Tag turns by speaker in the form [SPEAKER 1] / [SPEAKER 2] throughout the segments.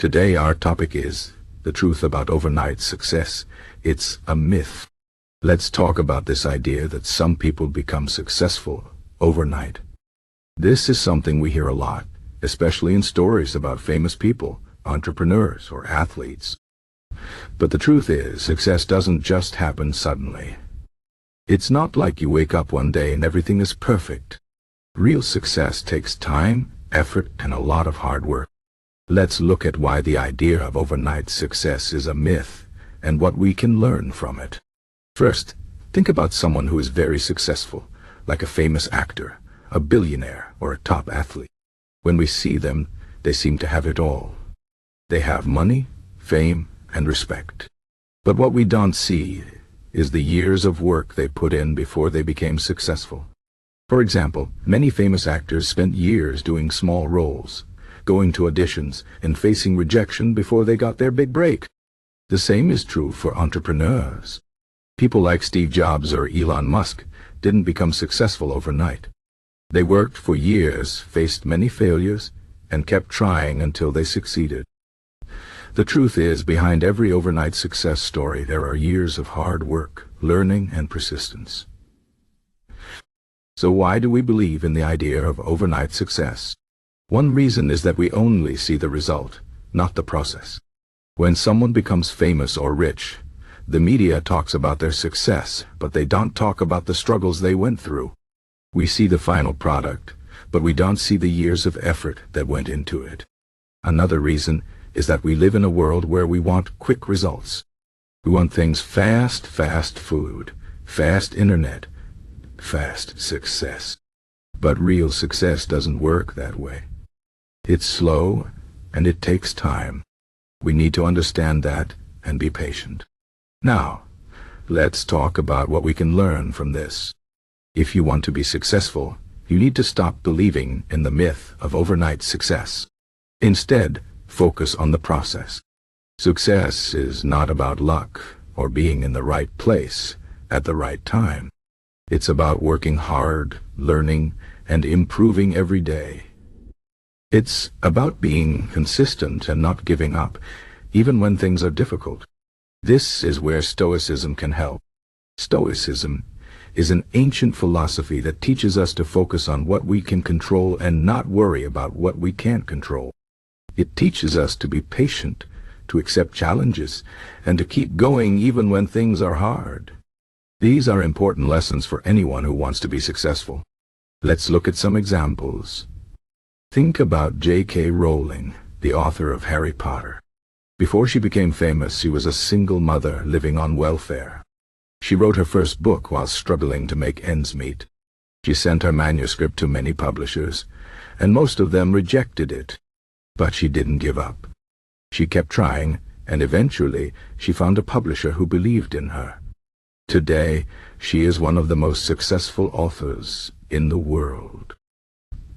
[SPEAKER 1] Today our topic is the truth about overnight success. It's a myth. Let's talk about this idea that some people become successful overnight. This is something we hear a lot, especially in stories about famous people, entrepreneurs, or athletes. But the truth is, success doesn't just happen suddenly. It's not like you wake up one day and everything is perfect. Real success takes time, effort, and a lot of hard work. Let's look at why the idea of overnight success is a myth and what we can learn from it. First, think about someone who is very successful, like a famous actor, a billionaire, or a top athlete. When we see them, they seem to have it all. They have money, fame, and respect. But what we don't see is the years of work they put in before they became successful. For example, many famous actors spent years doing small roles, going to auditions, and facing rejection before they got their big break. The same is true for entrepreneurs. People like Steve Jobs or Elon Musk didn't become successful overnight. They worked for years, faced many failures, and kept trying until they succeeded. The truth is, behind every overnight success story, there are years of hard work, learning, and persistence. So why do we believe in the idea of overnight success? One reason is that we only see the result, not the process. When someone becomes famous or rich, the media talks about their success, but they don't talk about the struggles they went through. We see the final product, but we don't see the years of effort that went into it. Another reason is that we live in a world where we want quick results. We want things fast food, fast internet, fast success. But real success doesn't work that way. It's slow, and it takes time. We need to understand that and be patient. Now, let's talk about what we can learn from this. If you want to be successful, you need to stop believing in the myth of overnight success. Instead, focus on the process. Success is not about luck or being in the right place at the right time. It's about working hard, learning, and improving every day. It's about being consistent and not giving up, even when things are difficult. This is where Stoicism can help. Stoicism is an ancient philosophy that teaches us to focus on what we can control and not worry about what we can't control. It teaches us to be patient, to accept challenges, and to keep going even when things are hard. These are important lessons for anyone who wants to be successful. Let's look at some examples. Think about J.K. Rowling, the author of Harry Potter. Before she became famous, she was a single mother living on welfare. She wrote her first book while struggling to make ends meet. She sent her manuscript to many publishers, and most of them rejected it. But she didn't give up. She kept trying, and eventually she found a publisher who believed in her. Today, she is one of the most successful authors in the world.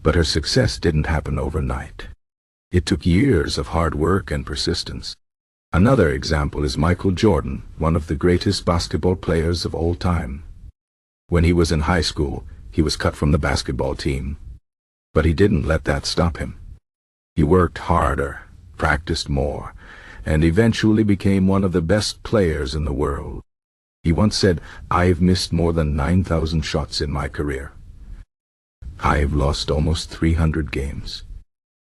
[SPEAKER 1] But her success didn't happen overnight. It took years of hard work and persistence. Another example is Michael Jordan, one of the greatest basketball players of all time. When he was in high school, he was cut from the basketball team. But he didn't let that stop him. He worked harder, practiced more, and eventually became one of the best players in the world. He once said, "I've missed more than 9,000 shots in my career. I've lost almost 300 games.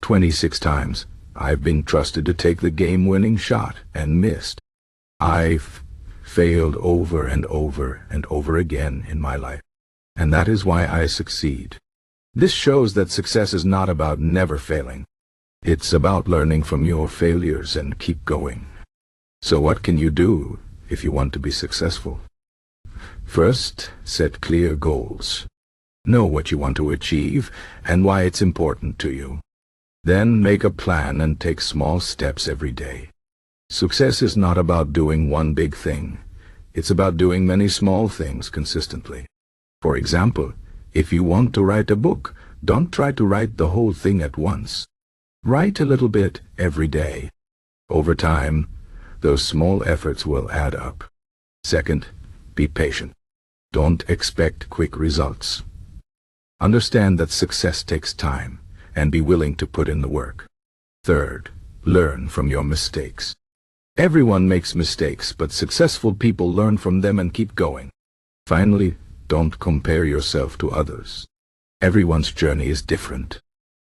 [SPEAKER 1] 26 times I've been trusted to take the game-winning shot and missed. I've failed over and over and over again in my life. And that is why I succeed." This shows that success is not about never failing. It's about learning from your failures and keep going. So what can you do if you want to be successful? First, set clear goals. Know what you want to achieve and why it's important to you. Then make a plan and take small steps every day. Success is not about doing one big thing. It's about doing many small things consistently. For example, if you want to write a book, don't try to write the whole thing at once. Write a little bit every day. Over time, those small efforts will add up. Second, be patient. Don't expect quick results. Understand that success takes time, and be willing to put in the work. Third, Learn from your mistakes. Everyone makes mistakes, but successful people learn from them and keep going. Finally, don't compare yourself to others. Everyone's journey is different.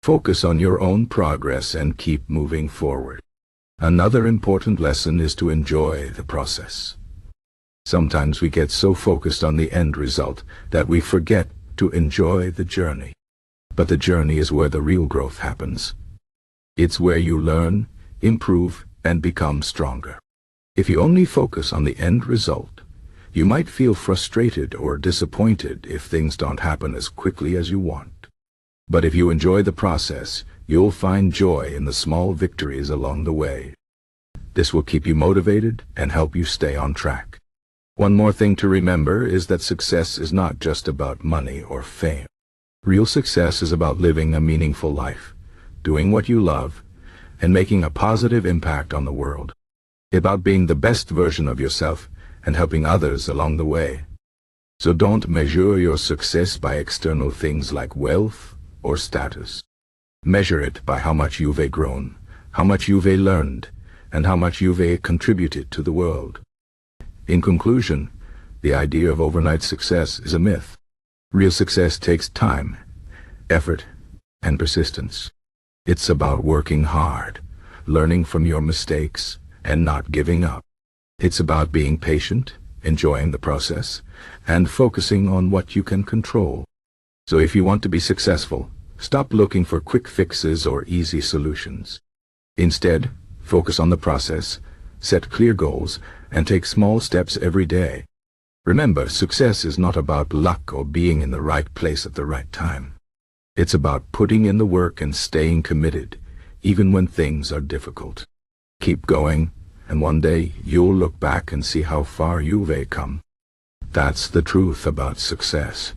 [SPEAKER 1] Focus on your own progress and keep moving forward. Another important lesson is to enjoy the process. Sometimes we get so focused on the end result that we forget to enjoy the journey. But the journey is where the real growth happens. It's where you learn, improve, and become stronger. If you only focus on the end result, you might feel frustrated or disappointed if things don't happen as quickly as you want. But if you enjoy the process, you'll find joy in the small victories along the way. This will keep you motivated and help you stay on track. One more thing to remember is that success is not just about money or fame. Real success is about living a meaningful life, doing what you love, and making a positive impact on the world. It's about being the best version of yourself and helping others along the way. So don't measure your success by external things like wealth or status. Measure it by how much you've grown, how much you've learned, and how much you've contributed to the world. In conclusion, the idea of overnight success is a myth. Real success takes time, effort, and persistence. It's about working hard, learning from your mistakes, and not giving up. It's about being patient, enjoying the process, and focusing on what you can control. So if you want to be successful, stop looking for quick fixes or easy solutions. Instead, focus on the process, set clear goals, and take small steps every day. Remember, success is not about luck or being in the right place at the right time. It's about putting in the work and staying committed, even when things are difficult. Keep going, and one day you'll look back and see how far you've come. That's the truth about success.